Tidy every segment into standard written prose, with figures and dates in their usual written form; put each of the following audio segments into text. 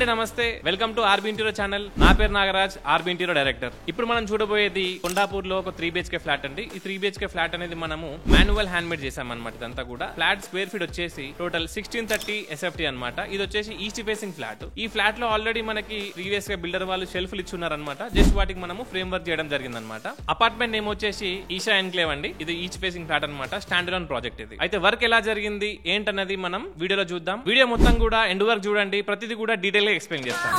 నమస్తే, welcome to RB interior channel. నా పేరు నాగరాజ్, ఆర్బీ ఇంటీరియర్ డైరెక్టర్. ఇప్పుడు మనం చూడబోయేది కొండాపూర్ లో ఒక 3 BHK ఫ్లాట్ అండి. ఈ 3 BHK ఫ్లాట్ అనేది మనము మాన్యువల్ హ్యాండ్ మేడ్ చేసామన్నమాట. ఇదంతా కూడా ఫ్లాట్ స్క్వేర్ ఫీట్ వచ్చేసి టోటల్ 1630 SFT అనమాట. ఇది వచ్చేసి ఈస్ట్ ఫేసింగ్ ఫ్లాట్. ఈ ఫ్లాట్ లో ఆల్రెడీ మనకి ప్రీవియస్ గా బిల్డర్ వాళ్ళు షెల్ఫ్లు ఇచ్చున్నారనమాట. జస్ట్ వాటికి మనము ఫ్రేమ్ వర్క్ చేయడం జరిగిందనమాట. అపార్ట్మెంట్ నేమ్ వచ్చేసి ఈషా ఎన్క్లేవ్ అండి. ఇది ఈస్ట్ ఫేసింగ్ ఫ్లాట్ అనమాట. స్టాండ్ అలోన్ ప్రాజెక్ట్ ఇది. అయితే వర్క్ ఎలా జరిగింది ఏంటన్నది మనం వీడియోలో చూద్దాం. వీడియో మొత్తం కూడా ఎండ్ వరకు చూడండి. ప్రతిదీ కూడా డీటెయిల్ గా ఎక్స్ప్లెయిన్ చేస్తాను.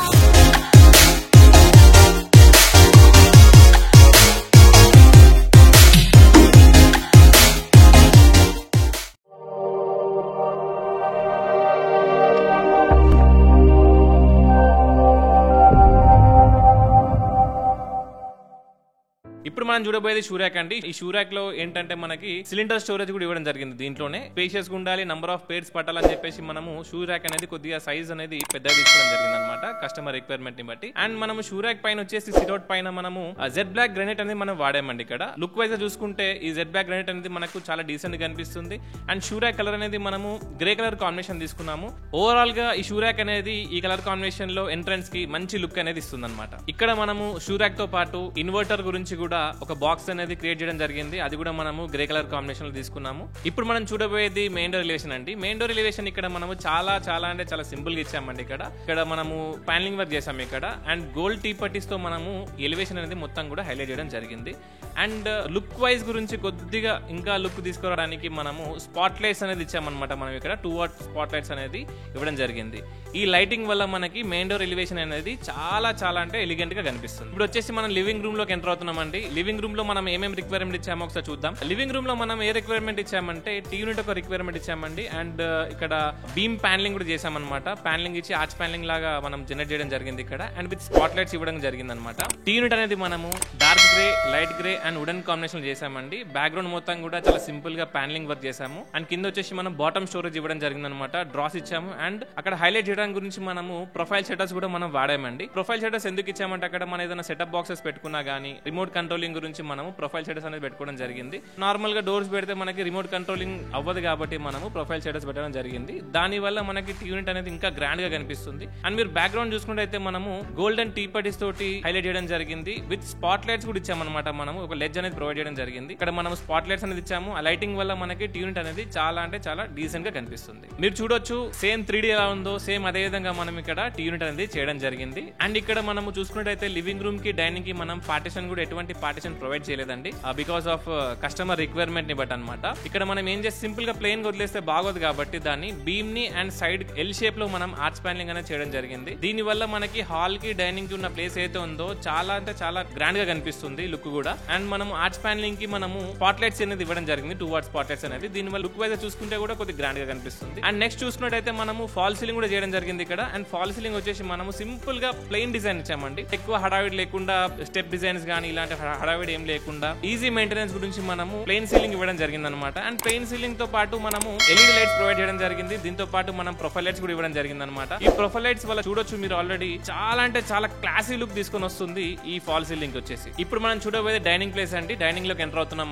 ఇప్పుడు మనం చూడబోయేది షూరాక్ అండి. ఈ షూరాక్ లో ఏంటంటే మనకి సిలిండర్ స్టోరేజ్ కూడా ఇవ్వడం జరిగింది. దీంట్లోనే స్పేషియస్ గా ఉండాలి, నంబర్ ఆఫ్ పేర్స్ పట్టాలని చెప్పేసి మనము షూరాక్ అనేది కొద్దిగా సైజ్ అనేది పెద్దగా తీసుకోవడం జరిగింది అనమాట, కస్టమర్ రిక్వైర్మెంట్ ని బట్టి. అండ్ మనము షూరాక్ పైన వచ్చేసి సిటౌట్ పైన మనము జెడ్ బ్లాక్ గ్రానైట్ అనేది మనం వాడామండి. ఇక్కడ లుక్ వైజ్ గా చూసుకుంటే ఈ జెడ్ బ్లాక్ గ్రానైట్ అనేది మనకు చాలా డీసెంట్ గా కనిపిస్తుంది. అండ్ షూరాక్ కలర్ అనేది మనము గ్రే కలర్ కాంబినేషన్ తీసుకున్నాము. ఓవరాల్ గా ఈ షూరాక్ అనేది ఈ కలర్ కాంబినేషన్ లో ఎంట్రన్స్ కి మంచి లుక్ అనేది ఇస్తుంది అనమాట. ఇక్కడ మనము షూరాక్ తో పాటు ఇన్వర్టర్ గురించి కూడా ఒక బాక్స్ అనేది క్రియేట్ చేయడం జరిగింది. అది కూడా మనము గ్రే కలర్ కాంబినేషన్ లో తీసుకున్నాము. ఇప్పుడు మనం చూడబోయేది మెయిన్ డోర్ ఎలివేషన్ అండి. మెయిన్ డోర్ ఎలివేషన్ ఇక్కడ మనము చాలా సింపుల్ గా ఇచ్చామండి. ఇక్కడ మనము ప్యానలింగ్ వర్క్ చేసాము ఇక్కడ. అండ్ గోల్డ్ టీ పట్టీస్ తో మనము ఎలివేషన్ అనేది మొత్తం కూడా హైలైట్ చేయడం జరిగింది. అండ్ లుక్ వైజ్ గురించి కొద్దిగా ఇంకా లుక్ తీసుకురావడానికి మనము స్పాట్ లైట్స్ అనేది ఇచ్చామన్నమాట. మనం ఇక్కడ 2 watt స్పాట్ లైట్స్ అనేది ఇవ్వడం జరిగింది. ఈ లైటింగ్ వల్ల మనకి మెయిన్ డోర్ ఎలివేషన్ అనేది చాలా అంటే ఎలిగెంట్ గా కనిపిస్తుంది. ఇప్పుడు వచ్చేసి మనం లివింగ్ రూమ్ లోకి ఎంటర్ అవుతున్నామండి. లివింగ్ రూమ్ లో మనం ఏమేమి రిక్వైర్మెంట్ ఇచ్చామో ఒకసారి చూద్దాం. లివింగ్ రూమ్ లో మనం ఏ రిక్వైర్మెంట్ ఇచ్చామంటే టీ యూనిట్ ఒక రిక్వైర్మెంట్ ఇచ్చామండి. అండ్ ఇక్కడ బీమ్ ప్యానలింగ్ కూడా చేసామన్నమాట. ప్యానలింగ్ ఇచ్చి ఆర్చ్ ప్యానలింగ్ లాగా మనం జనరేట్ చేయడం జరిగింది ఇక్కడ. అండ్ విత్ స్పాట్ లైట్స్ ఇవ్వడం జరిగింది అనమాట. టీ యూనిట్ అనేది మనము dark grey, light grey and wooden combination చేసామండి. బ్యాక్గ్రౌండ్ మొత్తం కూడా చాలా సింపుల్ గా ప్యానలింగ్ వర్క్ చేసాము. అండ్ కింద వచ్చేసి మనం బాటమ్ స్టోరేజ్ ఇవ్వడం జరిగింది అనమాట. డ్రాస్ ఇచ్చాము. అండ్ అక్కడ హైలైట్ చేయడం గురించి మనము ప్రొఫైల్ షట్టర్స్ కూడా మనం వాడామండి. ప్రొఫైల్ షట్టర్స్ ఎందుకు ఇచ్చామంటే అక్కడ మన ఏదైనా సెటప్ బాక్సెస్ పెట్టుకున్నా గానీ రిమోట్ కంట్రోలింగ్ గురించి మనము ప్రొఫైల్ షట్టర్స్ అనేది పెట్టుకోవడం జరిగింది. నార్మల్ గా డోర్స్ పెడితే మనకి రిమోట్ కంట్రోలింగ్ అవ్వదు కాబట్టి మనము ప్రొఫైల్ షట్టర్స్ పెట్టడం జరిగింది. దాని వల్ల మనకి టీ యూనిట్ అనేది ఇంకా గ్రాండ్ గా కనిపిస్తుంది. అండ్ మీరు బ్యాక్గ్రౌండ్ చూసుకుంటే అయితే మనము గోల్డెన్ టీ పట్టీస్ తోటి హైలైట్ చేయడం జరిగింది. విత్ స్పాట్ లైట్స్ కూడా ఇచ్చామన్నమాట. మనము ఒక లెడ్జ్ అనేది ప్రొవైడ్ చేయడం జరిగింది. ఇక్కడ మనం స్పాట్ లైట్స్ అనేది ఇచ్చాము. ఆ లైటింగ్ వల్ల మనకి టీ యూనిట్ అనేది చాలా డీసెంట్ గా కనిపిస్తుంది. మీరు చూడొచ్చు సేమ్ 3D ఎలా ఉందో సేమ్ అదే విధంగా మనం ఇక్కడ టీ యూనిట్ అనేది చేయడం జరిగింది. అండ్ ఇక్కడ మనము చూసుకున్నట్టయితే లివింగ్ రూమ్ కి డైనింగ్ కి మనం పార్టిషన్ కూడా ఎటువంటి పార్టిషన్ ప్రొవైడ్ చేయలేదండి. బికాస్ ఆఫ్ కస్టమర్ రిక్వైర్మెంట్ ని బట్టి అనమాట. ఇక్కడ మనం ఏం చేసి సింపుల్ గా ప్లేన్ గా వదిలేస్తే బాగోదు కాబట్టి దాన్ని బీమ్ ని అండ్ సైడ్ ఎల్ షేప్ లో మనం ఆర్చ్ ప్యానలింగ్ అనేది చేయడం జరిగింది. దీని వల్ల మనకి హాల్ కి డైనింగ్ కి ఉన్న ప్లేస్ అయితే ఉందో చాలా గ్రాండ్ గా కనిపిస్తుంది లుక్ కూడా. అండ్ మనం ఆర్చ్ ప్యానలింగ్ కి మనము స్పాట్ లైట్స్ అనేది ఇవ్వడం జరిగింది. 2 watt స్పాట్ లైట్స్ అనేది. దీని వల్ల లుక్ వైజ్ చూసుకుంటే కూడా కొద్దిగా గ్రాండ్ గా కనిపిస్తుంది. అండ్ నెక్స్ట్ చూసుకున్నట్టయితే మనము ఫాల్ సీలింగ్ కూడా చేయడం జరిగింది ఇక్కడ. అండ్ ఫాల్ సీలింగ్ వచ్చేసి మనము సింపుల్ గా ప్లెయిన్ డిజైన్ ఇచ్చామండి. ఎక్కువ హడావిడి లేకుండా స్టెప్ డిజైన్స్ గానీ ఇలాంటి హడావిడి ఏం లేకుండా ఈజీ మెయింటెనెన్స్ గురించి మనము ప్లెయిన్ సీలింగ్ ఇవ్వడం జరిగింది అనమాట. అండ్ ప్లెయిన్ సీలింగ్ తో పాటు మనము LED లైట్స్ ప్రొవైడ్ చేయడం జరిగింది. దీంతో పాటు మనం ప్రొఫైల్ లైట్స్ కూడా ఇవ్వడం జరిగింది అనమాట. ఈ ప్రొఫైల్ లైట్స్ వల్ల చూడొచ్చు మీరు ఆల్రెడీ చాలా క్లాసీ లుక్ తీసుకొని వస్తుంది ఈ ఫాల్ సీలింగ్ వచ్చేసి. ఇప్పుడు మనం చూడబోయేది డైనింగ్ ప్లేస్ అండి. డైనింగ్ లోకి ఎంటర్ అవుతున్నాం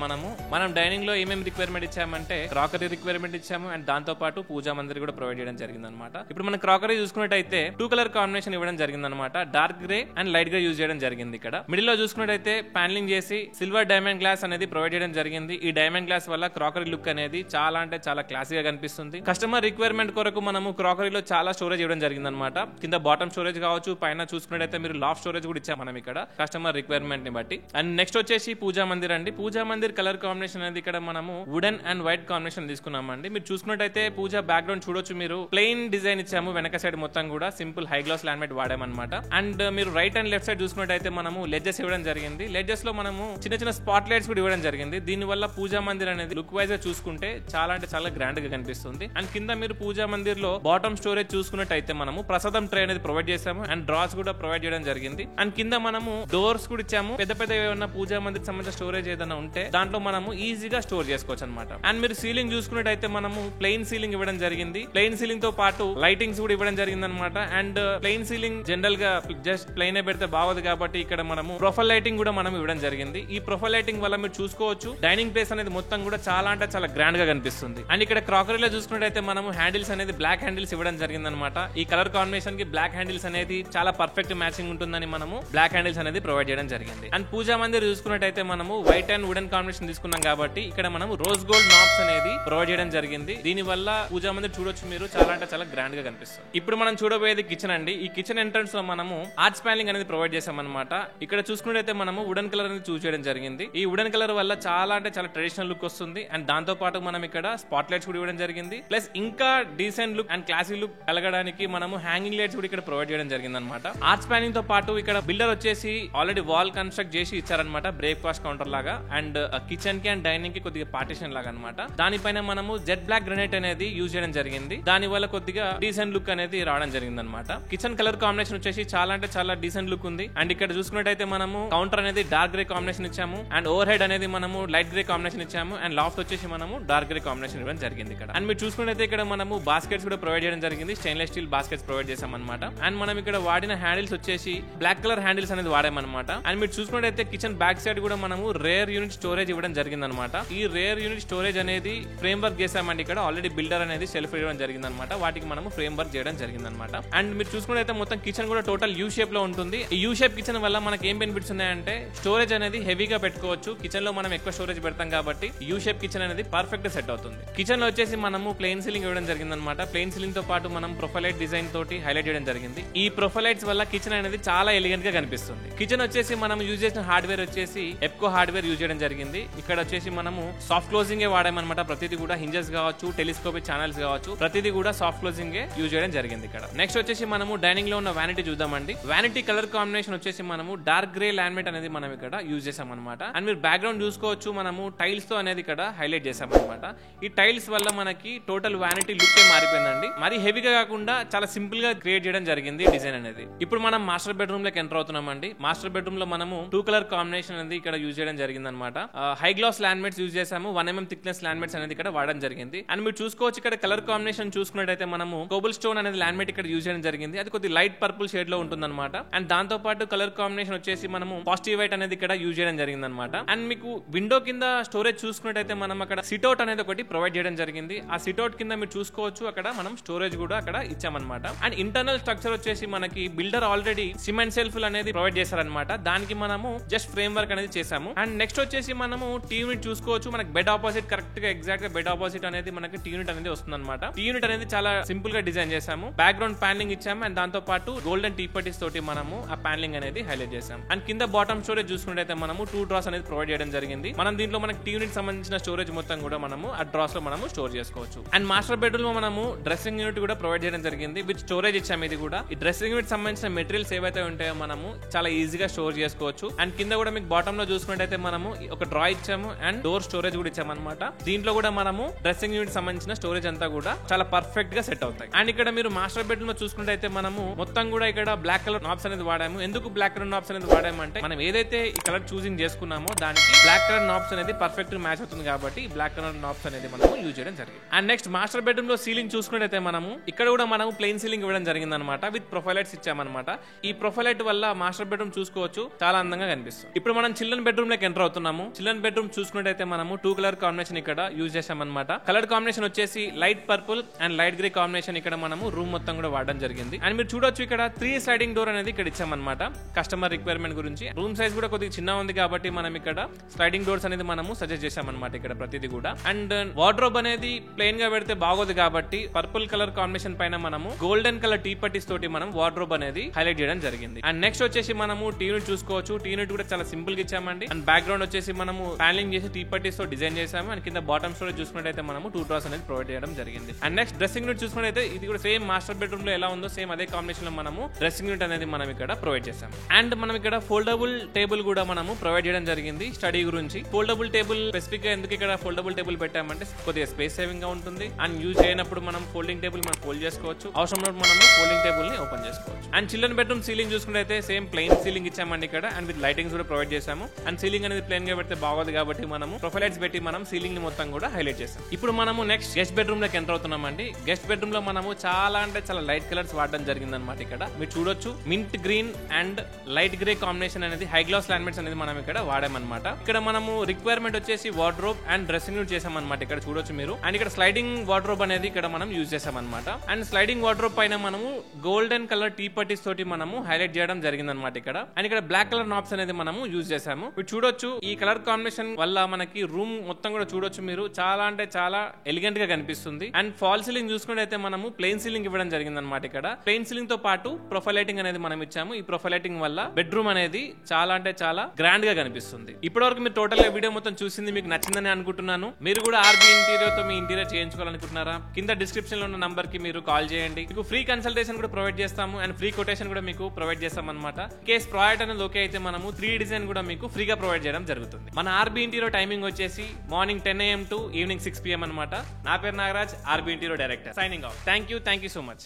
మనం డైనింగ్ లో ఏమేమి రిక్వైర్మెంట్ ఇచ్చామంటే క్రాకరీ రిక్వైర్మెంట్ ఇచ్చాము. అండ్ దాంతో పాటు పూజా మందిర్ కూడా ప్రొవైడ్ చేయడం జరిగింది అనమాట. ఇప్పుడు మనం క్రాకరీ చూసుకున్నట్టయితే 2 కలర్ కాంబినేషన్ ఇవ్వడం జరిగింది అనమాట. డార్క్ గ్రే అండ్ లైట్ గా యూజ్ చేయడం జరిగింది. ఇక్కడ మిడిల్ లో చూసుకున్నట్టయితే ప్యానలింగ్ చేసి సిల్వర్ డైమండ్ గ్లాస్ అనేది ప్రొవైడ్ చేయడం జరిగింది. ఈ డైమండ్ గ్లాస్ వల్ల క్రాకరీ లుక్ అనేది చాలా క్లాసీగా కనిపిస్తుంది. కస్టమర్ రిక్వైర్మెంట్ కొరకు మనము క్రాకరీలో చాలా స్టోరేజ్ ఇవ్వడం జరిగింది అనమాట. కింద బాటమ్ స్టోరేజ్ కావచ్చు, పైన చూసుకున్నట్టయితే మీరు లాఫ్ట్ స్టోరేజ్ కూడా ఇచ్చాం మనం ఇక్కడ కస్టమర్ రిక్వైర్మెంట్ ని బట్టి. అండ్ నెక్స్ట్ వచ్చేసి పూజా మందిర్ అండి. పూజా మందిర్ కలర్ కాంబినేషన్ అనేది ఇక్కడ మనము వుడెన్ అండ్ వైట్ కాంబినేషన్ తీసుకున్నామండి. మీరు చూసుకున్నట్టయితే పూజా బ్యాక్గ్రౌండ్ చూడొచ్చు మీరు ప్లెయిన్ డిజైన్ ఇచ్చాము. వెనక సైడ్ మొత్తం కూడా సింపుల్ హై గ్లాస్ లామినేట్ వాడామన్నమాట. అండ్ మీరు రైట్ అండ్ లెఫ్ట్ సైడ్ చూసుకున్నట్టయితే మనము లెడ్జెస్ ఇవ్వడం జరిగింది. లెడ్జెస్ లో మనము చిన్న స్పాట్ లైట్స్ కూడా ఇవ్వడం జరిగింది. దీని వల్ల పూజా మందిర్ అనేది లుక్ వైజ్ గా చూసుకుంటే చాలా గ్రాండ్ గా కనిపిస్తుంది. అండ్ కింద మీరు పూజా మందిర్ లో బాటమ్ స్టోరేజ్ చూసుకున్నట్టయితే మనము ప్రసాదం ట్రే అనేది ప్రొవైడ్ చేసాము. అండ్ డ్రాస్ కూడా ప్రొవైడ్ చేయడం జరిగింది. అండ్ కింద మనము డోర్స్ కూడా ఇచ్చాము. పెద్ద ఏమైనా పూజా మందిర్ సంబంధించిన స్టోరేజ్ ఏదైనా ఉంటే దాంట్లో మనము ఈజీగా స్టోర్ చేసుకోవచ్చు అనమాట. అండ్ మీరు సీలింగ్ చూసుకున్నట్టయితే మనము ప్లెయిన్ సీలింగ్ ఇవ్వడం జరిగింది. ప్లెయిన్ సీలింగ్ తో పాటు లైటింగ్స్ కూడా ఇవ్వడం జరిగింది అనమాట. అండ్ ప్లెయిన్ సీలింగ్ జనరల్ గా జస్ట్ ప్లెయిన్ పెడితే బాగోదు కాబట్టి ఇక్కడ మనము ప్రొఫైల్ లైటింగ్ కూడా మనం ఇవ్వడం జరిగింది. జరిగింది. ఈ ప్రొఫైల్ లైటింగ్ వల్ల మీరు చూసుకోవచ్చు డైనింగ్ ప్లేస్ అనేది మొత్తం కూడా చాలా అంటే చాలా గ్రాండ్ గా కనిపిస్తుంది. అండ్ ఇక్కడ క్రాకరీలో చూసుకున్నట్టయితే మనము హ్యాండిల్స్ అనేది బ్లాక్ హ్యాండిల్స్ ఇవ్వడం జరిగింది అనమాట. ఈ కలర్ కాంబినేషన్ కి బ్లాక్ హ్యాండిల్స్ అనేది చాలా పర్ఫెక్ట్ మ్యాచింగ్ ఉంటుందని మనము బ్లాక్ హ్యాండిల్స్ అనేది ప్రొవైడ్ చేయడం జరిగింది. అండ్ పూజా మందిర్ చూసుకున్నట్టయితే మనము వైట్ అండ్ వుడెన్ కాంబినేషన్ తీసుకున్నాం కాబట్టి ఇక్కడ మనము రోజ్ గోల్డ్ నాబ్స్ అనేది ప్రొవైడ్ చేయడం జరిగింది. దీని వల్ల పూజా మందిర్ చూడొచ్చు మీరు చాలా అంటే చాలా గ్రాండ్ గా కనిపిస్తుంది. ఇప్పుడు మనం చూడబోయేది కిచెన్ అండి. ఈ కిచెన్ ఎంట్రన్స్ లో మనము ఆర్చ్ ప్యానలింగ్ అనేది ప్రొవైడ్ చేసాం అనమాట. ఇక్కడ చూసుకున్నట్టయితే మనము వుడెన్ కలర్ అనేది చూస్ చేయడం జరిగింది. ఈ వుడెన్ కలర్ వల్ల చాలా అంటే చాలా ట్రెడిషనల్ లుక్ వస్తుంది. అండ్ దాంతో పాటు మనం ఇక్కడ స్పాట్ లైట్స్ కూడా ఇవ్వడం జరిగింది. ప్లస్ ఇంకా decent look and classy look కలగడానికి మనము హ్యాంగింగ్ లైట్స్ కూడా ఇక్కడ ప్రొవైడ్ చేయడం జరిగింది అనమాట. ఆర్చ్ ప్యానింగ్ తో పాటు ఇక్కడ బిల్డర్ వచ్చేసి ఆల్రెడీ వాల్ కన్స్ట్రక్ట్ చేసి ఇచ్చారనమాట బ్రేక్ఫాస్ట్ కౌంటర్ లాగా. అండ్ కిచెన్ కి అండ్ డైనింగ్ కి కొద్దిగా పార్టిషన్ లాగా అనమాట. దానిపైన మనము జెడ్ బ్లాక్ గ్రానైట్ అనేది యూజ్ చేయడం జరిగింది. దాని వల్ల కొద్దిగా డీసెంట్ లుక్ అనేది రావడం జరిగింది అనమాట. కిచెన్ కలర్ కాంబినేషన్ వచ్చేసి చాలా అంటే చాలా డీసెంట్ లుక్ ఉంది. అండ్ ఇక్కడ చూసుకున్నట్టయితే మనము కౌంటర్ అనేది డార్క్ గ్రే కాంబినేషన్ ఇచ్చాము. అండ్ ఓవర్ హెడ్ అనేది మనము లైట్ గ్రే కాంబినేషన్ ఇచ్చాము. అండ్ లాఫ్ట్ వచ్చేసి మనము డార్క్ గ్రే కాంబినేషన్ ఇవ్వడం జరిగింది ఇక్కడ. అండ్ మీరు చూసుకున్నట్టయితే ఇక్కడ మనము బాస్కెట్స్ కూడా ప్రొవైడ్ చేయడం జరిగింది. స్టెయిన్లెస్ స్టీల్ బాస్కెట్స్ ప్రొవైడ్ చేసాం అనమాట. అండ్ మనం ఇక్కడ వాడిన హ్యాండిల్స్ వచ్చేసి బ్లాక్ కలర్ హ్యాండిల్స్ అనేది వాడామన్నమాట. అండ్ మీరు చూసుకున్నట్టయితే కిచెన్ బ్యాక్ సైడ్ కూడా మనము రేర్ యూనిట్ స్టోరేజ్ ఇవ్వడం జరిగింది అనమాట. ఈ రేర్ యూనిట్ స్టోరేజ్ అనేది ఫ్రేమ్ వర్క్ చేసామండి. ఇక్కడ ఆల్రెడీ బిల్డర్ అనేది షెల్ఫ్ ఇవ్వడం జరిగింది అనమాట. వాటికి మనము ఫ్రేమ్ వర్క్ చేయడం జరిగింది అనమాట. అండ్ మీరు చూసుకున్నట్టయితే మొత్తం కిచెన్ కూడా టోటల్ యూ షేప్ లో ఉంటుంది. ఈ యూ షేప్ కిచెన్ వల్ల మనకి ఏం బెనిఫిట్స్ ఉన్నాయంటే స్టోరేజ్ అనేది హెవీగా పెట్టుకోవచ్చు. కిచెన్ లో మనం ఎక్కువ స్టోరేజ్ పెడతాం కాబట్టి యూ షేప్ కిచెన్ అనేది పర్ఫెక్ట్ సెట్ అవుతుంది. కిచెన్ లో వచ్చేసి మనము ప్లెయిన్ సీలింగ్ ఇవ్వడం జరిగింది అనమాట. ప్లెయిన్ సీలింగ్ తో పాటు మనం ప్రొఫైలైట్ డిజైన్ తోటి హైలైట్ చేయడం జరిగింది. ఈ ప్రొఫైలైట్స్ వల్ల కిచెన్ అనేది చాలా ఎలిగెంట్ గా కనిపిస్తుంది. కిచెన్ వచ్చేసి మనం యూజ్ చేసిన హార్డ్వేర్ వచ్చేసి ఎప్కో హార్డ్వేర్ యూజ్ చేయడం జరిగింది. ఇక్కడ వచ్చేసి మనము సాఫ్ట్ క్లోజింగ్ వాడామన్నమాట. ప్రతిదీ కూడా హింజెస్ కావచ్చు, టెలిస్కోపిక్ ఛానల్స్ కావచ్చు, ప్రతిదీ కూడా సాఫ్ట్ క్లోజింగ్ యూజ్ చేయడం జరిగింది ఇక్కడ. నెక్స్ట్ వచ్చేసి మనము డైనింగ్ లో ఉన్న వ్యానిటీ చూద్దామండి. వ్యానిటీ కలర్ కాంబినేషన్ వచ్చేసి మనము డార్క్ గ్రే లామినేట్ అనేది మనం ఇక్కడ యూజ్ చేసాం అనమాట. అండ్ మీరు బ్యాక్గ్రౌండ్ చూసుకోవచ్చు మనము టైల్స్ తో అనేది ఇక్కడ హైలైట్ చేసాం అనమాట. ఈ టైల్స్ వల్ల మనకి టోటల్ వ్యానిటీ లుక్ మారిపోయిందండి. మరి హెవీగా కాకుండా చాలా సింపుల్ గా క్రియేట్ చేయడం జరిగింది డిజైన్ అనేది. ఇప్పుడు మనం మాస్టర్ బెడ్రూమ్ లోకి ఎంటర్ అవుతున్నామండి. మాస్టర్ బెడ్రూమ్ లో మనము 2 కలర్ కాంబినేషన్ అనేది ఇక్కడ యూజ్ చేయడం జరిగింది అనమాట. హై గ్లాస్ లామినేట్స్ యూజ్ చేసాము. 1 mm థిక్నెస్ లామినేట్స్ అనేది ఇక్కడ వాడడం జరిగింది. అండ్ మీరు చూసుకోవచ్చు ఇక్కడ కలర్ కాంబినేషన్ చూసుకున్నట్టయితే మనము కోబుల్ స్టోన్ అనేది లామినేట్ ఇక్కడ యూజ్ చేయడం జరిగింది. అది కొద్ది లైట్ పర్పుల్ షేడ్ లో ఉంటుంది అనమాట. అండ్ దాంతో పాటు కలర్ కాంబినేషన్ వచ్చేసి మనము పాజిటివ్ వైట్ అనేది ఇక్కడ యూజ్ చేయడం జరిగింది అనమాట. అండ్ మీకు విండో కింద స్టోరేజ్ చూసుకున్నట్టయితే మనం అక్కడ సిట్అవుట్ అనేది ఒకటి ప్రొవైడ్ చేయడం జరిగింది. ఆ సిట్అవుట్ కింద మీరు చూసుకోవచ్చు అక్కడ మనం స్టోరేజ్ కూడా అక్కడ ఇచ్చామన్నమాట. అండ్ ఇంటర్నల్ స్ట్రక్చర్ వచ్చేసి మనకి బిల్డర్ ఆల్రెడీ సిమెంట్ సెల్ఫ్ అనేది ప్రొవైడ్ చేశారనమాట. దానికి మనము జస్ట్ ఫ్రేమ్ వర్క్ అనేది చేసాము. అండ్ నెక్స్ట్ వచ్చేసి మనము టీ యూనిట్ చూసుకోవచ్చు. మనకి బెడ్ ఆపోజిట్ కరెక్ట్ గా ఎగ్జాక్ట్ గా బెడ్ ఆపోజిట్ అనేది మనకి టీ యూనిట్ అనేది వస్తుంది అనమాట. టీ యూనిట్ అనేది చాలా సింపుల్ గా డిజైన్ చేసాము. బ్యాక్గ్రౌండ్ ప్యానలింగ్ ఇచ్చాము. అండ్ దాంతో పాటు గోల్డెన్ టీ పట్టీస్ తోటి మనము ఆ ప్యానలింగ్ అనేది హైలైట్ చేసాం. అండ్ కింద బాటమ్ స్టోరేజ్ చూసుకుంటే మనము 2 డ్రాస్ అనేది ప్రొవైడ్ చేయడం జరిగింది. మనం దీంట్లో మనకి టీ యూనిట్ సంబంధించిన స్టోరేజ్ మొత్తం కూడా మనము ఆ డ్రాస్ లో మనము స్టోర్ చేసుకోవచ్చు. అండ్ మాస్టర్ బెడ్రూమ్ లో మనము డ్రెస్సింగ్ యూనిట్ కూడా ప్రొవైడ్ చేయడం జరిగింది. విత్ స్టోరేజ్ ఇచ్చాము. ఇది కూడా ఈ డ్రెస్సింగ్ యూనిట్ సంబంధించిన మెటీరియల్స్ ఏవైతే ఉంటాయో మనము చాలా ఈజీగా స్టోర్ చేసుకోవచ్చు. అండ్ కింద కూడా మీకు బాటమ్ లో చూసుకున్నట్టయితే మనము ఒక డ్రా ఇచ్చాము. అండ్ డోర్ స్టోరేజ్ కూడా ఇచ్చాము అనమాట. దీంట్లో కూడా మనము డ్రెస్సింగ్ యూనిట్ సంబంధించిన స్టోరేజ్ అంతా కూడా చాలా పర్ఫెక్ట్ గా సెట్ అవుతాయి. అండ్ ఇక్కడ మీరు మాస్టర్ బెడ్రూమ్ లో చూసుకుంటే మనము మొత్తం కూడా ఇక్కడ బ్లాక్ కలర్ నాబ్స్ అనేది వాడాము. ఎందుకు బ్లాక్ కలర్ నాబ్స్ అనేది వాడాము అంటే మనం ఏదైతే ఈ కలర్ చూసింగ్ చేసుకున్నామో దానికి బ్లాక్ కలర్ నాబ్స్ అనేది పర్ఫెక్ట్ మ్యాచ్ అవుతుంది కాబట్టి బ్లాక్ కలర్ నాబ్స్ అనేది మనము యూజ్ చేయడం జరిగింది. అండ్ నెక్స్ట్ మాస్టర్ బెడ్రూమ్ లో సీలింగ్ చూసుకుంటే మనము ఇక్కడ కూడా మనము ప్లెయిన్ సీలింగ్ ఇవ్వడం జరిగింది అనమాట. విత్ ప్రొఫైలైట్స్ ఇచ్చామన్నమాట. ఈ ప్రొఫైలైట్ వల్ల మాస్టర్ బెడ్రూమ్ చూసుకోవచ్చు చాలా అందంగా కనిపిస్తుంది. ఇప్పుడు మనం చిల్డ్రన్ బెడ్రూమ్ లోకి ఎంటర్ అవుతున్నాము. చిల్డ్రన్ బెడ్రూమ్ చూసుకుంటే మనము 2 కలర్ కాంబినేషన్ ఇక్కడ యూజ్ చేసామన్నమాట. కలర్ కాంబినేషన్ వచ్చేసి light purple and light grey combination ఇక్కడ మనము రూమ్ మొత్తం కూడా వాడడం జరిగింది. అండ్ మీరు చూడొచ్చు ఇక్కడ 3 స్లైడింగ్ డోర్ అనేది ఇక్కడ ఇచ్చామన్నమాట. కస్టమర్ రిక్వైర్మెంట్ గురించి రూమ్ సైజ్ కూడా కొద్దిగా చిన్న ఉంది కాబట్టి మనం ఇక్కడ స్లైడింగ్ డోర్స్ అనేది మనము సజెస్ట్ చేసామన్నమాట ఇక్కడ ప్రతిదీ కూడా. అండ్ వార్డ్రోబ్ అనేది ప్లెయిన్ గా పెడితే బాగోదు కాబట్టి పర్పుల్ కలర్ కాంబినేషన్ పైన మనము గోల్డెన్ కలర్ టీ పట్టీస్ తోటి మనం వార్డ్రోబ్ అనేది హైలైట్ చేయడం జరిగింది. అండ్ నెక్స్ట్ వచ్చేసి మనము టీ యూనిట్ చూసుకోవచ్చు. టీ యూనిట్ కూడా చాలా సింపుల్ గా ఇచ్చామండి. అండ్ బ్యాక్గ్రౌండ్ వచ్చేసి మనము ప్యానలింగ్ చేసి టీ పట్టీస్ తో డిజైన్ చేసాము. అండ్ కింద బాటమ్ స్టోరేజ్ చూసుకుంటే మనము 2 డ్రాస్ అనేది ప్రొవైడ్ చేయడం జరిగింది. అండ్ నెక్స్ట్ డ్రెస్సింగ్ యూనిట్ చూసుకుంటే ఇది కూడా సేమ్ మాస్టర్ బెడ్రూమ్ లో ఎలా ఉందో సేమ్ అదే కాంబినేషన్ లో మనము డ్రెస్సింగ్ యూనిట్ అనేది మనం ఇక్కడ ప్రొవైడ్ చేసాము. అండ్ మనం ఇక్కడ ఫోల్డబుల్ టేబుల్ కూడా మనము ప్రొవైడ్ చేయడం జరిగింది స్టడీ గురించి. ఫోల్డబుల్ టేబుల్ స్పెసిఫిక్ గా ఎందుకు ఇక్కడ ఫోల్డబుల్ టేబుల్ పెట్టామంటే కొద్దిగా స్పేస్ సేవింగ్ గా ఉంటుంది. అండ్ యూజ్ చేయనప్పుడు మనం ఫోల్డింగ్ టేబుల్ మనం ఫోల్డ్ చేసుకోవచ్చు. అవసరం మనము ఫోల్డింగ్ టేబుల్ ని ఓపెన్ చేసుకోవచ్చు. అండ్ చిల్డ్రన్ బెడ్రూమ్ సీలింగ్ చూసుకుంటే సేమ్ ప్లెయిన్ సీలింగ్ ఇచ్చామండి ఇక్కడ. అండ్ విత్ లైటింగ్స్ కూడా ప్రొవైడ్ చేసాము. అండ్ సీలింగ్ అనేది ప్లెయిన్ గా పెడితే బాగోదు కాబట్టి మనము ప్రొఫైలైట్స్ పెట్టి మనం సీలింగ్ ని మొత్తం కూడా హైలైట్ చేసాం. ఇప్పుడు మనము నెక్స్ట్ గెస్ట్ బెడ్రూమ్ లోకి ఎంటర్ అవుతున్నామండి. గెస్ట్ బెడ్రూమ్ లో మనము చాలా అంటే చాలా లైట్ కలర్స్ వాడడం జరిగింది అనమాట. ఇక్కడ మీరు చూడొచ్చు mint green and light grey combination అనేది హై గ్లాస్ లామినేట్స్ అనేది మనం ఇక్కడ వాడామన్నమాట. ఇక్కడ మనము రిక్వైర్మెంట్ వచ్చేసి వార్డ్రోబ్ అండ్ డ్రెస్సింగ్ రూమ్ చేసామన్నమాట. ఇక్కడ చూడొచ్చు మీరు. అండ్ ఇక్కడ స్లైడింగ్ వార్డ్రోబ్ అనేది ఇక్కడ మనం యూజ్ చేసామన్నమాట. అండ్ స్లైడింగ్ వార్డ్రోబ్ పైన మనము గోల్డెన్ కలర్ టీ పట్టీస్ తోటి మనము హైలైట్ చేయడం జరిగిందన్నమాట ఇక్కడ. అండ్ ఇక్కడ బ్లాక్ కలర్ నాబ్స్ అనేది మనము యూజ్ చేసాము. మీరు చూడొచ్చు ఈ కలర్ కాంబినేషన్ వల్ల మనకి రూమ్ మొత్తం కూడా చూడొచ్చు మీరు, చాలా అంటే చాలా ఎలిగెంట్ గా కనిపిస్తుంది. అండ్ ఫాల్ సీలింగ్ చూసుకుంటే అయితే మనము ప్లెయిన్ సీలింగ్ ఇవ్వడం జరిగింది అనమాట. ఇక్కడ ప్లెయిన్ సీలింగ్ తో పాటు ప్రొఫైల్ లైటింగ్ అనేది మనం ఇచ్చాము. ఈ ప్రొఫైల్ లైటింగ్ వల్ల బెడ్రూమ్ అనేది చాలా అంటే చాలా గ్రాండ్ గా కనిపిస్తుంది. ఇప్పటివరకు మీరు టోటల్ గా వీడియో మొత్తం చూసింది మీకు నచ్చిందని అనుకుంటున్నాను. మీరు కూడా ఆర్బీ ఇంటీరియర్ తో మీ ఇంటీరియర్ చేయించుకోవాలనుకుంటున్నారా? కింద డిస్క్రిప్షన్ లో ఉన్న నంబర్ కి మీరు కాల్ చేయండి. మీకు ఫ్రీ కన్సల్టేషన్ కూడా ప్రొవైడ్ చేస్తాము అండ్ ఫ్రీ కొటేషన్ కూడా మీకు ప్రొవైడ్ చేస్తాం అనమాట. కేస్ ప్రాజెక్ట్ అనేది ఓకే అయితే మనము 3D డిజైన్ కూడా మీకు ఫ్రీగా ప్రొవైడ్ చేయడం జరుగుతుంది. మన ఆర్బీ ఇంటీరియర్ టైమింగ్ వచ్చేసి morning 10 AM to evening 6 PM అనమాట. నా పేరు Nagaraj, RB interior director. Signing off. Thank you so much.